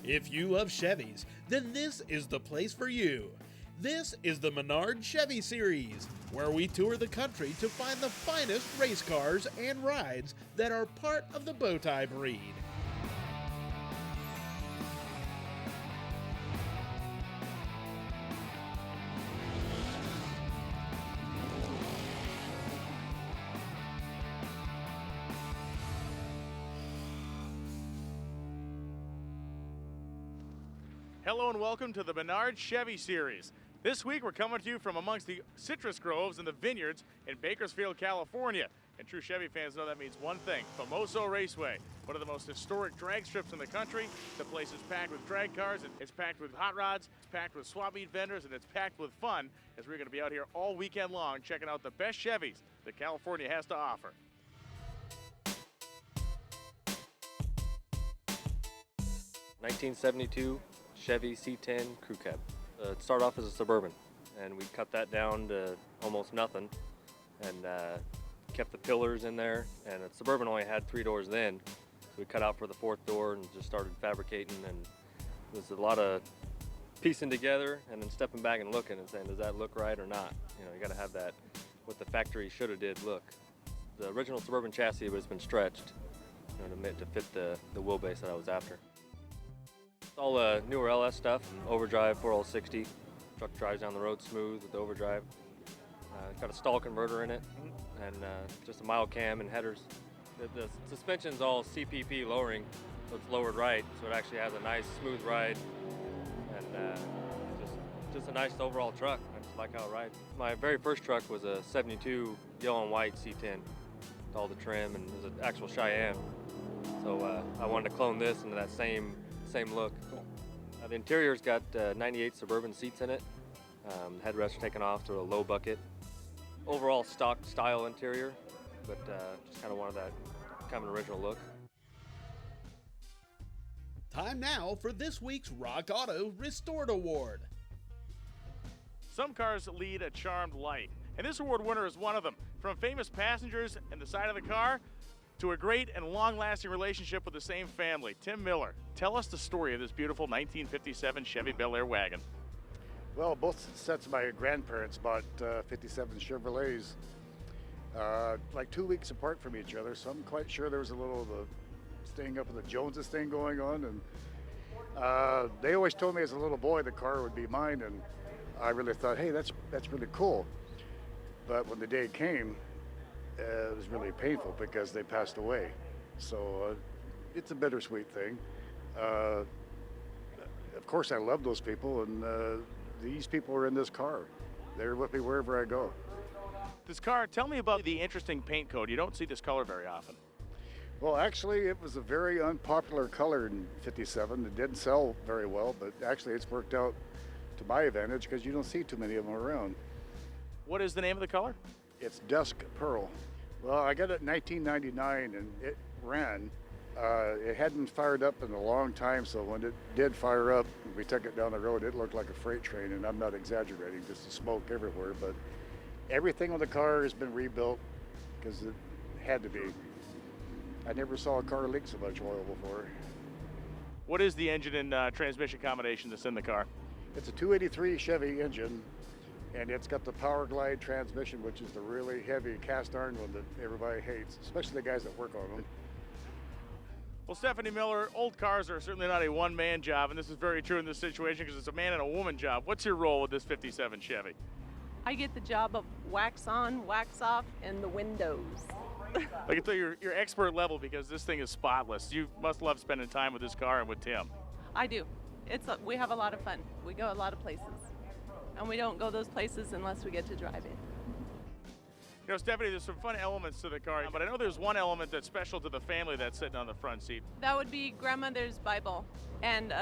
If you love Chevys, then this is the place for you. This is the Menards Chevy series, where we tour the country to find the finest race cars and rides that are part of the bowtie breed. Hello and welcome to the Menards Chevy series. This week we're coming to you from amongst the citrus groves and the vineyards in Bakersfield, California. And true Chevy fans know that means one thing, Famoso Raceway, one of the most historic drag strips in the country. The place is packed with drag cars, and it's packed with hot rods, it's packed with swap meet vendors, and it's packed with fun as we're going to be out here all weekend long checking out the best Chevys that California has to offer. '72 Chevy C10 Crew Cab. It started off as a Suburban, and we cut that down to almost nothing, and kept the pillars in there. And the Suburban only had 3 doors then, so we cut out for the 4th door and just started fabricating. And it was a lot of piecing together and then stepping back and looking and saying, does that look right or not? You know, you got to have that what the factory should have did look. The original Suburban chassis has been stretched, you know, to fit the wheelbase that I was after. All the newer LS stuff, overdrive 4L60, truck drives down the road smooth with the overdrive. Got a stall converter in it, and just a mild cam and headers. The suspension's all CPP lowering, so it's lowered right, so it actually has a nice smooth ride, and just a nice overall truck. I just like how it rides. My very first truck was a 72 yellow and white C10 with all the trim, and it was an actual Cheyenne. So I wanted to clone this into that same look. The interior's got 98 Suburban seats in it. Headrests are taken off to a low bucket. Overall stock style interior, but just kind of wanted that kind of original look. Time now for this week's Rock Auto Restored Award. Some cars lead a charmed life, and this award winner is one of them. From famous passengers and the side of the car to a great and long-lasting relationship with the same family. Tim Miller, tell us the story of this beautiful 1957 Chevy Bel Air wagon. Well, both sets of my grandparents bought 57 Chevrolets like 2 weeks apart from each other, so I'm quite sure there was a little of the staying up with the Joneses thing going on. And they always told me as a little boy the car would be mine, and I really thought, hey, that's really cool. But when the day came, it was really painful because they passed away. So it's a bittersweet thing. Of course, I love those people, and these people are in this car. They're with me wherever I go. This car, tell me about the interesting paint code. You don't see this color very often. Well, actually, it was a very unpopular color in '57. It didn't sell very well, but actually it's worked out to my advantage because you don't see too many of them around. What is the name of the color? It's Dusk Pearl. Well, I got it in 1999, and it ran. It hadn't fired up in a long time, so when it did fire up, we took it down the road, it looked like a freight train, and I'm not exaggerating, just the smoke everywhere. But everything on the car has been rebuilt because it had to be. I never saw a car leak so much oil before. What is the engine and transmission combination that's in the car? It's a 283 Chevy engine, and it's got the Power Glide transmission, which is the really heavy cast iron one that everybody hates, especially the guys that work on them. Well, Stephanie Miller, old cars are certainly not a one-man job, and this is very true in this situation because it's a man and a woman job. What's your role with this 57 Chevy? I get the job of wax on, wax off, and the windows. I can tell you're expert level because this thing is spotless. You must love spending time with this car and with Tim. I do. We have a lot of fun. We go a lot of places. And we don't go those places unless we get to drive it. You know, Stephanie, there's some fun elements to the car, but I know there's one element that's special to the family that's sitting on the front seat. That would be grandmother's Bible. And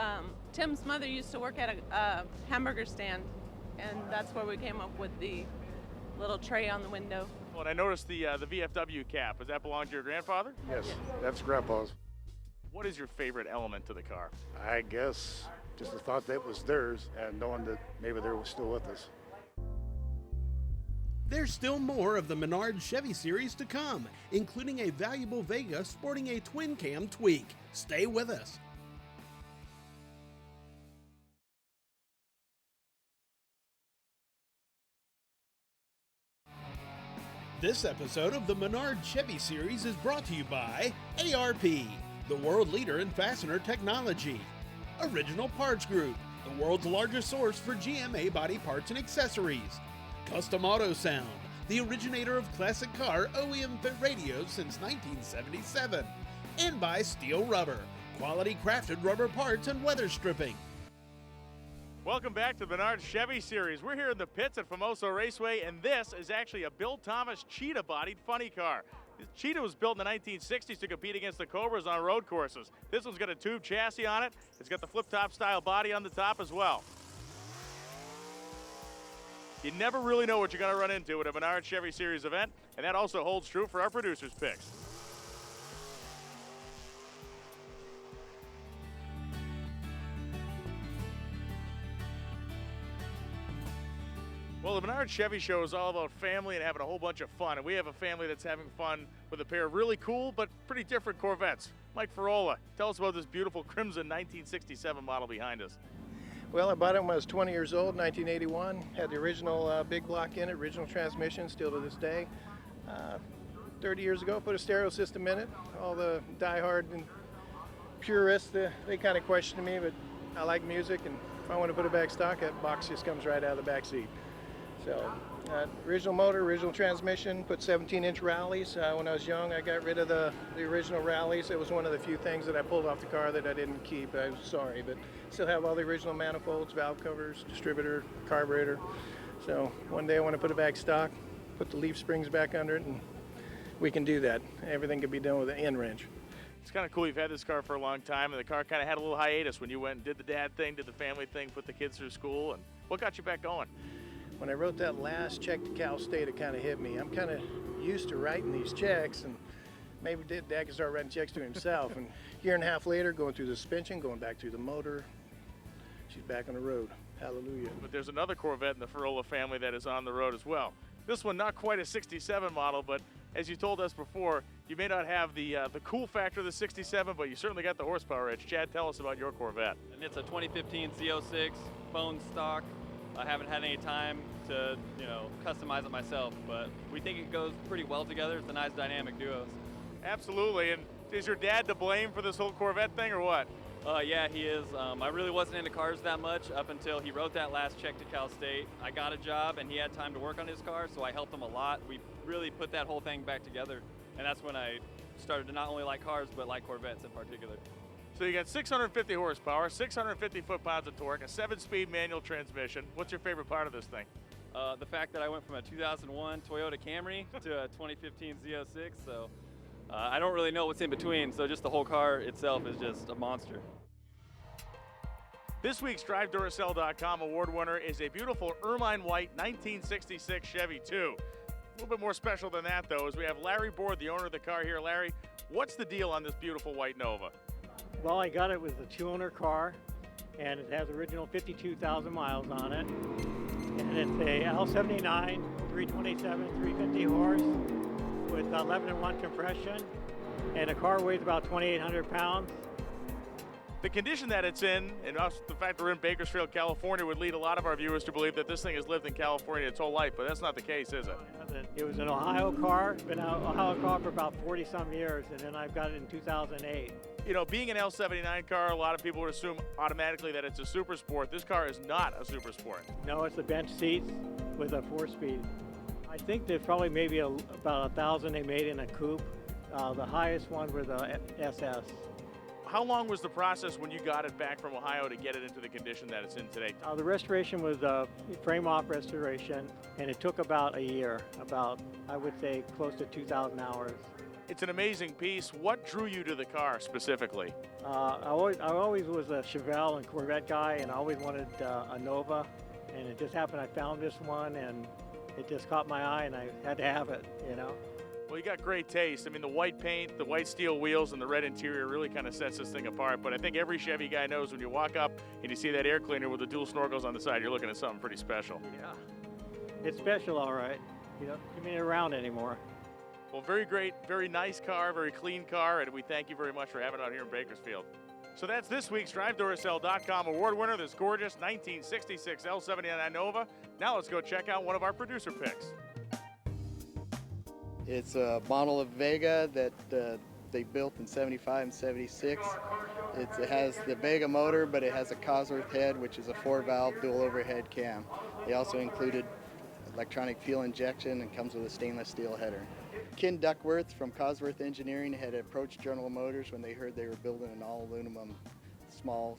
Tim's mother used to work at a hamburger stand, and that's where we came up with the little tray on the window. Well, and I noticed the VFW cap. Does that belong to your grandfather? Yes, that's Grandpa's. What is your favorite element to the car? I guess just the thought that it was theirs and knowing that maybe they were still with us. There's still more of the Menards Chevy series to come, including a valuable Vega sporting a twin cam tweak. Stay with us. This episode of the Menards Chevy series is brought to you by ARP, the world leader in fastener technology. Original Parts Group, the world's largest source for GMA body parts and accessories. Custom Auto Sound, the originator of classic car OEM fit radios since 1977. And by Steel Rubber, quality crafted rubber parts and weather stripping. Welcome back to the Menards Chevy series. We're here in the pits at Famoso Raceway, and this is actually a Bill Thomas Cheetah-bodied funny car. This Cheetah was built in the 1960s to compete against the Cobras on road courses. This one's got a tube chassis on it. It's got the flip-top style body on the top as well. You never really know what you're going to run into at a Menards Chevy series event, and that also holds true for our producers' picks. Well, the Menards Chevy show is all about family and having a whole bunch of fun, and we have a family that's having fun with a pair of really cool but pretty different Corvettes. Mike Ferola, tell us about this beautiful crimson 1967 model behind us. Well, I bought it when I was 20 years old, 1981. Had the original big block in it, original transmission, still to this day. 30 years ago, put a stereo system in it. All the diehard and purists, they kind of questioned me, but I like music, and if I want to put it back stock, that box just comes right out of the back seat. So, original motor, original transmission, put 17-inch rallies. When I was young, I got rid of the original rallies. It was one of the few things that I pulled off the car that I didn't keep. I was sorry, but still have all the original manifolds, valve covers, distributor, carburetor. So one day I want to put it back stock, put the leaf springs back under it, and we can do that. Everything can be done with an end wrench. It's kind of cool. You've had this car for a long time, and the car kind of had a little hiatus when you went and did the dad thing, did the family thing, put the kids through school. And what got you back going? When I wrote that last check to Cal State, it kind of hit me. I'm kind of used to writing these checks, and maybe Dad can start writing checks to himself. And a year and a half later, going through the suspension, going back through the motor, she's back on the road. Hallelujah. But there's another Corvette in the Ferola family that is on the road as well. This one, not quite a 67 model, but as you told us before, you may not have the cool factor of the 67, but you certainly got the horsepower edge. Chad, tell us about your Corvette. And it's a 2015 Z06, bone stock. I haven't had any time to, customize it myself, but we think it goes pretty well together. It's a nice dynamic duo. Absolutely. And is your dad to blame for this whole Corvette thing or what? Yeah, he is. I really wasn't into cars that much up until he wrote that last check to Cal State. I got a job and he had time to work on his car, so I helped him a lot. We really put that whole thing back together, and that's when I started to not only like cars, but like Corvettes in particular. So you got 650 horsepower, 650 foot-pounds of torque, a 7-speed manual transmission. What's your favorite part of this thing? The fact that I went from a 2001 Toyota Camry to a 2015 Z06, so I don't really know what's in between, so just the whole car itself is just a monster. This week's DriveDuracell.com award winner is a beautiful ermine white 1966 Chevy 2. A little bit more special than that, though, is we have Larry Board, the owner of the car here. Larry, what's the deal on this beautiful white Nova? Well, I got it with a 2-owner car, and it has original 52,000 miles on it. And it's a L79, 327, 350 horse with 11-1 compression, and the car weighs about 2,800 pounds. The condition that it's in, and also the fact that we're in Bakersfield, California, would lead a lot of our viewers to believe that this thing has lived in California its whole life, but that's not the case, is it? It was an Ohio car, been an Ohio car for about 40-some years, and then I've got it in 2008. You know, being an L79 car, a lot of people would assume automatically that it's a super sport. This car is not a super sport. No, it's the bench seats with a 4-speed. I think there's probably maybe about 1,000 they made in a coupe. The highest one were the SS. How long was the process when you got it back from Ohio to get it into the condition that it's in today? The restoration was a frame-off restoration, and it took about a year, about, I would say, close to 2,000 hours. It's an amazing piece. What drew you to the car specifically? I always was a Chevelle and Corvette guy, and I always wanted a Nova, and it just happened I found this one, and it just caught my eye, and I had to have it, you know. Well, you got great taste. I mean, the white paint, the white steel wheels, and the red interior really kind of sets this thing apart. But I think every Chevy guy knows when you walk up and you see that air cleaner with the dual snorkels on the side, you're looking at something pretty special. Yeah, it's special, all right. You don't see me around anymore. Well, very great, very nice car, very clean car, and we thank you very much for having it out here in Bakersfield. So that's this week's DriveDuracell.com award winner, this gorgeous 1966 L79 Nova. Now let's go check out one of our producer picks. It's a model of Vega that they built in 75 and 76. It has the Vega motor, but it has a Cosworth head, which is a 4-valve dual overhead cam. They also included electronic fuel injection and comes with a stainless steel header. Ken Duckworth from Cosworth Engineering had approached General Motors when they heard they were building an all-aluminum small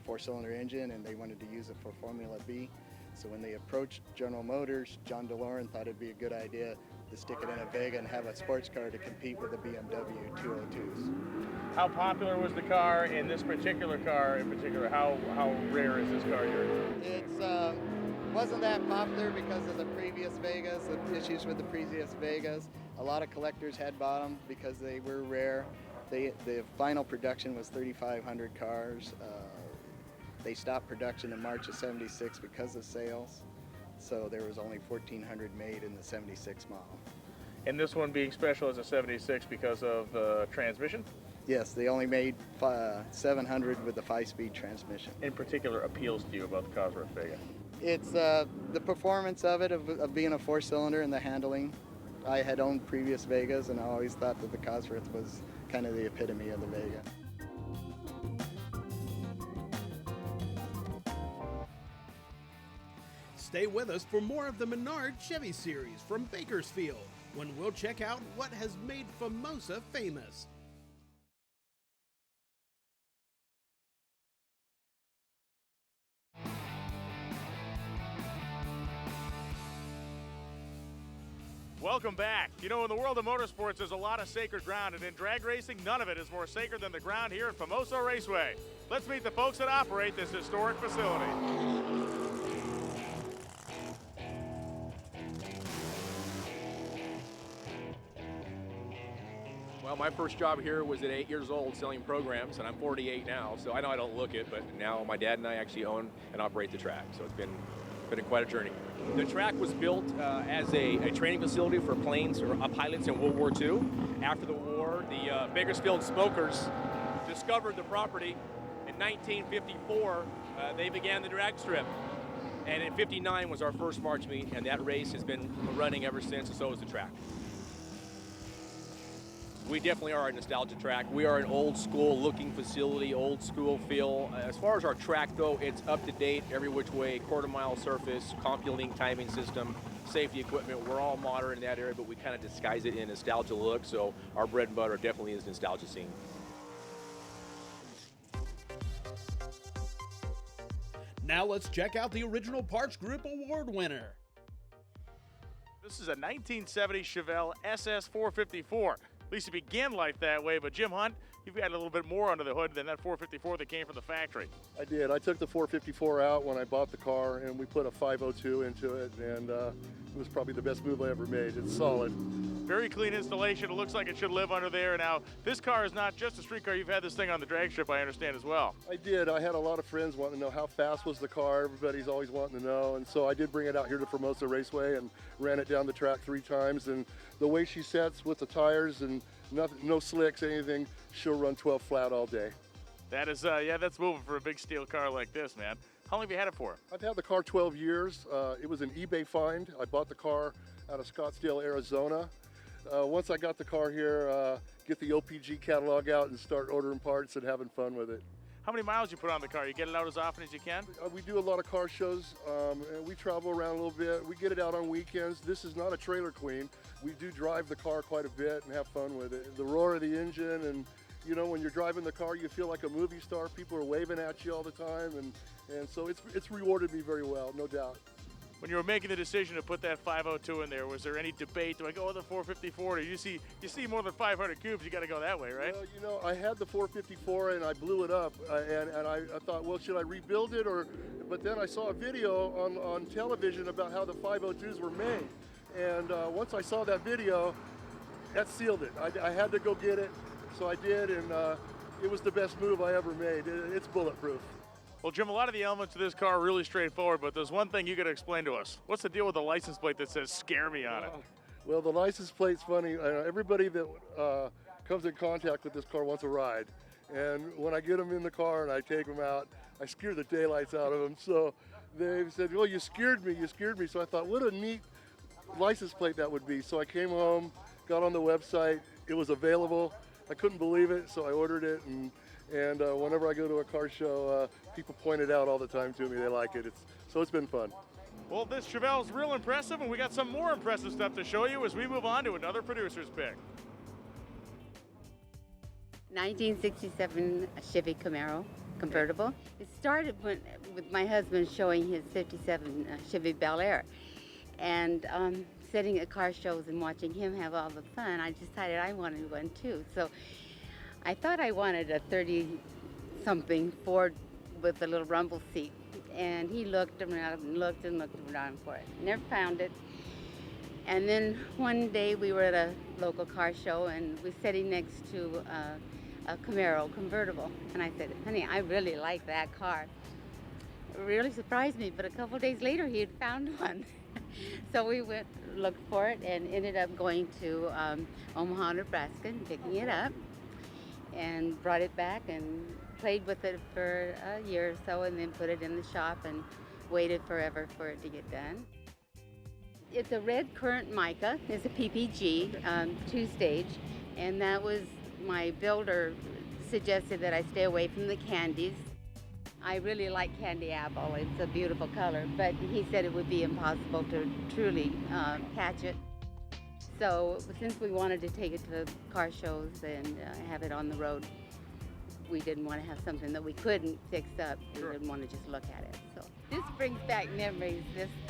4-cylinder engine, and they wanted to use it for Formula B. So when they approached General Motors, John DeLorean thought it'd be a good idea to stick it in a Vega and have a sports car to compete with the BMW 202s. How popular was the car, and this particular car in particular, how rare is this car here? It's wasn't that popular because of the previous Vegas, the issues with the previous Vegas. A lot of collectors had bought them because they were rare. The final production was 3,500 cars. They stopped production in March of '76 because of sales. So there was only 1,400 made in the '76 model. And this one being special as a 76 because of transmission? Yes, they only made 700 with the 5-speed transmission. In particular appeals to you about the Cosworth Vega? It's the performance of it, of being a 4-cylinder, and the handling. I had owned previous Vegas, and I always thought that the Cosworth was kind of the epitome of the Vega. Stay with us for more of the Menards Chevy series from Bakersfield, when we'll check out what has made Famosa famous. Welcome back. You know, in the world of motorsports, there's a lot of sacred ground, and in drag racing, none of it is more sacred than the ground here at Famoso Raceway. Let's meet the folks that operate this historic facility. Well, my first job here was at 8 years old selling programs, and I'm 48 now, so I know I don't look it, but now my dad and I actually own and operate the track, so it's been quite a journey. The track was built as a training facility for planes or pilots in World War II. After the war, the Bakersfield smokers discovered the property. In 1954, they began the drag strip. And in 59 was our first March meet, and that race has been running ever since, and so is the track. We definitely are a nostalgia track. We are an old school looking facility, old school feel. As far as our track though, it's up to date every which way, quarter-mile surface, CompuLink timing system, safety equipment. We're all modern in that area, but we kind of disguise it in a nostalgia look, so our bread and butter definitely is nostalgia scene. Now let's check out the Original Parts Group Award winner. This is a 1970 Chevelle SS 454. At least it began life that way, but Jim Hunt, you've got a little bit more under the hood than that 454 that came from the factory. I did. I took the 454 out when I bought the car, and we put a 502 into it, and it was probably the best move I ever made. It's solid. Very clean installation. It looks like it should live under there. Now, this car is not just a street car. You've had this thing on the drag strip, I understand, as well. I did. I had a lot of friends wanting to know how fast was the car. Everybody's always wanting to know, and so I did bring it out here to Formosa Raceway and ran it down the track 3 times, and the way she sets with the tires and nothing, no slicks, anything, she'll run 12 flat all day. That is, yeah, that's moving for a big steel car like this, man. How long have you had it for? I've had the car 12 years. It was an eBay find. I bought the car out of Scottsdale, Arizona. Once I got the car here, get the OPG catalog out and start ordering parts and having fun with it. How many miles you put on the car? You get it out as often as you can? We do a lot of car shows, and we travel around a little bit. We get it out on weekends. This is not a trailer queen. We do drive the car quite a bit and have fun with it. The roar of the engine, and you know, when you're driving the car, you feel like a movie star. People are waving at you all the time, and so it's rewarded me very well, no doubt. When you were making the decision to put that 502 in there, was there any debate? Do I go with the 454? You see more than 500 cubes, you got to go that way, right? Well, you know, I had the 454 and I blew it up, and I thought, well, should I rebuild it? But then I saw a video on television about how the 502s were made, and once I saw that video, that sealed it. I had to go get it, so I did, and it was the best move I ever made. It's bulletproof. Well, Jim, a lot of the elements of this car are really straightforward, but there's one thing you got to explain to us. What's the deal with the license plate that says "Scare Me" on it? Well, the license plate's funny. Everybody that comes in contact with this car wants a ride. And when I get them in the car and I take them out, I scare the daylights out of them. So they said, well, you scared me. So I thought, what a neat license plate that would be. So I came home got on the website. It was available. I couldn't believe it, so I ordered it. And whenever I go to a car show, people point it out all the time to me. They like it. So it's been fun. Well, this Chevelle's real impressive, and we got some more impressive stuff to show you as we move on to another producer's pick. 1967 Chevy Camaro convertible. It started with my husband showing his 57 Chevy Bel Air. And sitting at car shows and watching him have all the fun, I decided I wanted one too. So I thought I wanted a 30-something Ford with a little rumble seat. And he looked around and looked around for it. Never found it. And then one day we were at a local car show and we were sitting next to a Camaro convertible. And I said, honey, I really like that car. It really surprised me, but a couple days later he had found one. So we went, looked for it, and ended up going to Omaha, Nebraska, and picking it up, and brought it back and played with it for a year or so, and then put it in the shop and waited forever for it to get done. It's a red current mica. It's a PPG, two-stage, and that was my builder suggested that I stay away from the candies. I really like candy apple. It's a beautiful color, but he said it would be impossible to truly catch it. So since we wanted to take it to car shows and have it on the road, we didn't want to have something that we couldn't fix up. We didn't want to just look at it. So this brings back memories,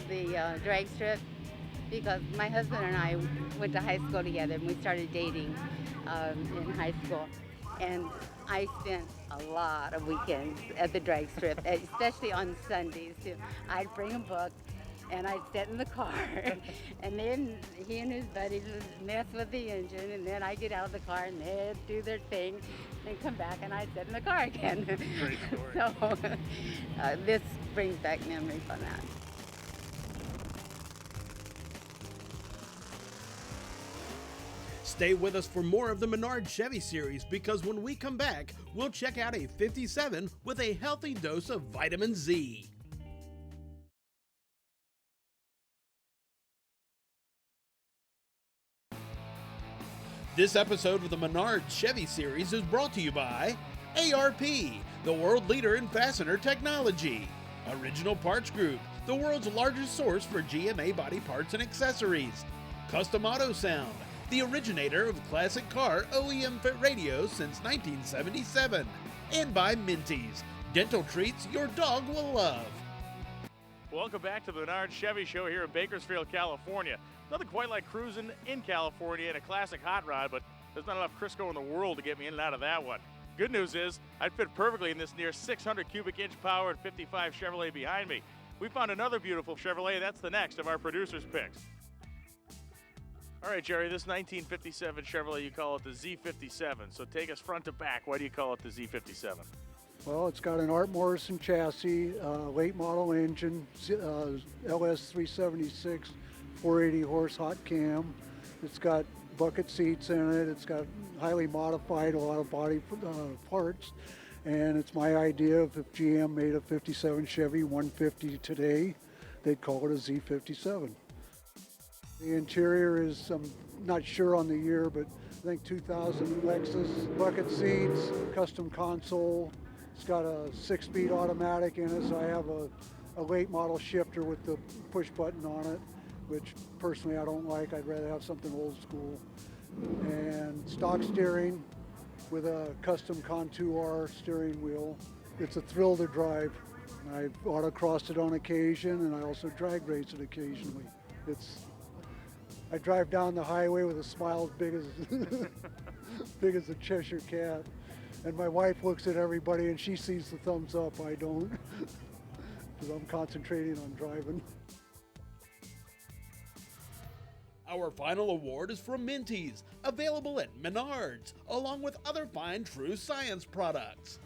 the drag strip, because my husband and I went to high school together and we started dating in high school. And I spent a lot of weekends at the drag strip, especially on Sundays. I'd bring a book and I'd sit in the car and then he and his buddies would mess with the engine, and then I'd get out of the car and they'd do their thing and come back and I'd sit in the car again. Great story. So this brings back memories on that. Stay with us for more of the Menards Chevy series, because when we come back, we'll check out a 57 with a healthy dose of vitamin Z. This episode of the Menards Chevy series is brought to you by ARP, the world leader in fastener technology. Original Parts Group, the world's largest source for GMA body parts and accessories. Custom Auto Sound, the originator of classic car OEM fit radios since 1977. And by Minties, dental treats your dog will love. Welcome back to the Menards Chevy Show here in Bakersfield, California. Nothing quite like cruising in California in a classic hot rod, but there's not enough Crisco in the world to get me in and out of that one. Good news is, I'd fit perfectly in this near 600 cubic inch powered 55 Chevrolet behind me. We found another beautiful Chevrolet. That's the next of our producer's picks. All right, Jerry, this 1957 Chevrolet, you call it the Z57. So take us front to back. Why do you call it the Z57? Well, it's got an Art Morrison chassis, late model engine, LS 376, 480 horse hot cam. It's got bucket seats in it. It's got highly modified, a lot of body parts. And it's my idea of if GM made a 57 Chevy 150 today, they'd call it a Z57. The interior is, I'm not sure on the year, but I think 2000 Lexus. Bucket seats, custom console. It's got a 6-speed automatic in it, so I have a late model shifter with the push button on it, which personally I don't like. I'd rather have something old school. And stock steering with a custom Contour steering wheel. It's a thrill to drive. I've autocrossed it on occasion, and I also drag race it occasionally. I drive down the highway with a smile as big as big as a Cheshire cat. And my wife looks at everybody and she sees the thumbs up. I don't, because I'm concentrating on driving. Our final award is from Minties, available at Menards, along with other fine True Science products.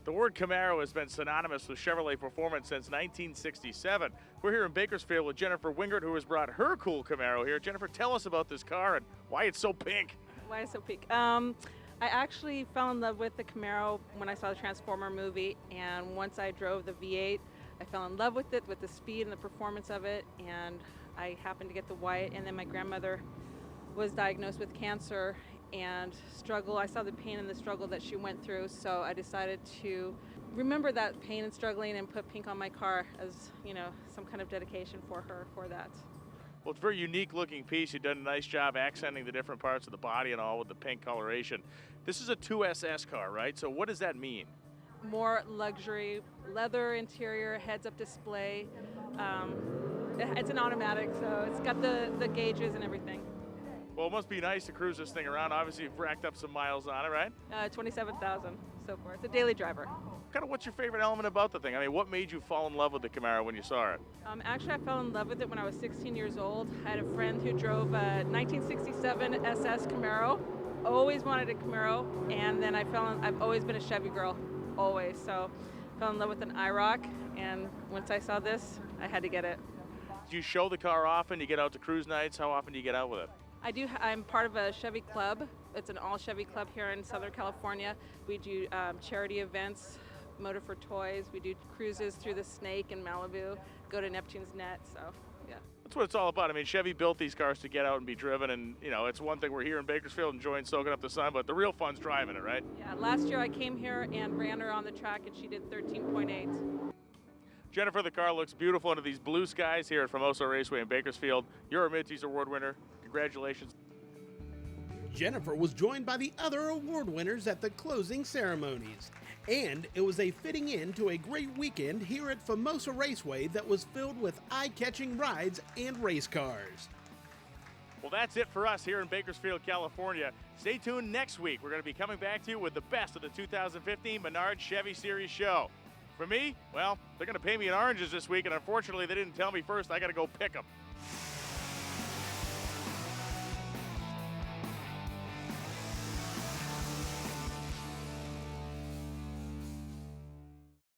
The word Camaro has been synonymous with Chevrolet performance since 1967. We're here in Bakersfield with Jennifer Wingert, who has brought her cool Camaro here. Jennifer, tell us about this car and why it's so pink. Why it's so pink? I actually fell in love with the Camaro when I saw the Transformer movie, and once I drove the V8, I fell in love with it, with the speed and the performance of it, and I happened to get the white, and then my grandmother was diagnosed with cancer and struggle. I saw the pain and the struggle that she went through, so I decided to remember that pain and struggling and put pink on my car as, you know, some kind of dedication for her for that. Well, it's a very unique looking piece. You've done a nice job accenting the different parts of the body and all with the pink coloration. This is a 2SS car, right? So what does that mean? More luxury, leather interior, heads-up display. It's an automatic, so it's got the gauges and everything. Well, it must be nice to cruise this thing around. Obviously, you've racked up some miles on it, right? 27,000 so far. It's a daily driver. Kind of what's your favorite element about the thing? I mean, what made you fall in love with the Camaro when you saw it? Actually, I fell in love with it when I was 16 years old. I had a friend who drove a 1967 SS Camaro. Always wanted a Camaro, and then I've always been a Chevy girl, always. So fell in love with an IROC, and once I saw this, I had to get it. Do you show the car often? You get out to cruise nights? How often do you get out with it? I do. I'm part of a Chevy club. It's an all Chevy club here in Southern California. We do charity events, Motor for Toys. We do cruises through the Snake in Malibu, go to Neptune's Net, so yeah. That's what it's all about. I mean, Chevy built these cars to get out and be driven, and you know, it's one thing we're here in Bakersfield enjoying soaking up the sun, but the real fun's driving it, right? Yeah, last year I came here and ran her on the track, and she did 13.8. Jennifer, the car looks beautiful under these blue skies here at Famoso Raceway in Bakersfield. You're a Mid-Tees Award winner. Congratulations. Jennifer was joined by the other award winners at the closing ceremonies. And it was a fitting end to a great weekend here at Famoso Raceway that was filled with eye-catching rides and race cars. Well, that's it for us here in Bakersfield, California. Stay tuned next week. We're going to be coming back to you with the best of the 2015 Menards Chevy Series show. For me, well, they're going to pay me in oranges this week, and unfortunately, they didn't tell me first. I got to go pick them.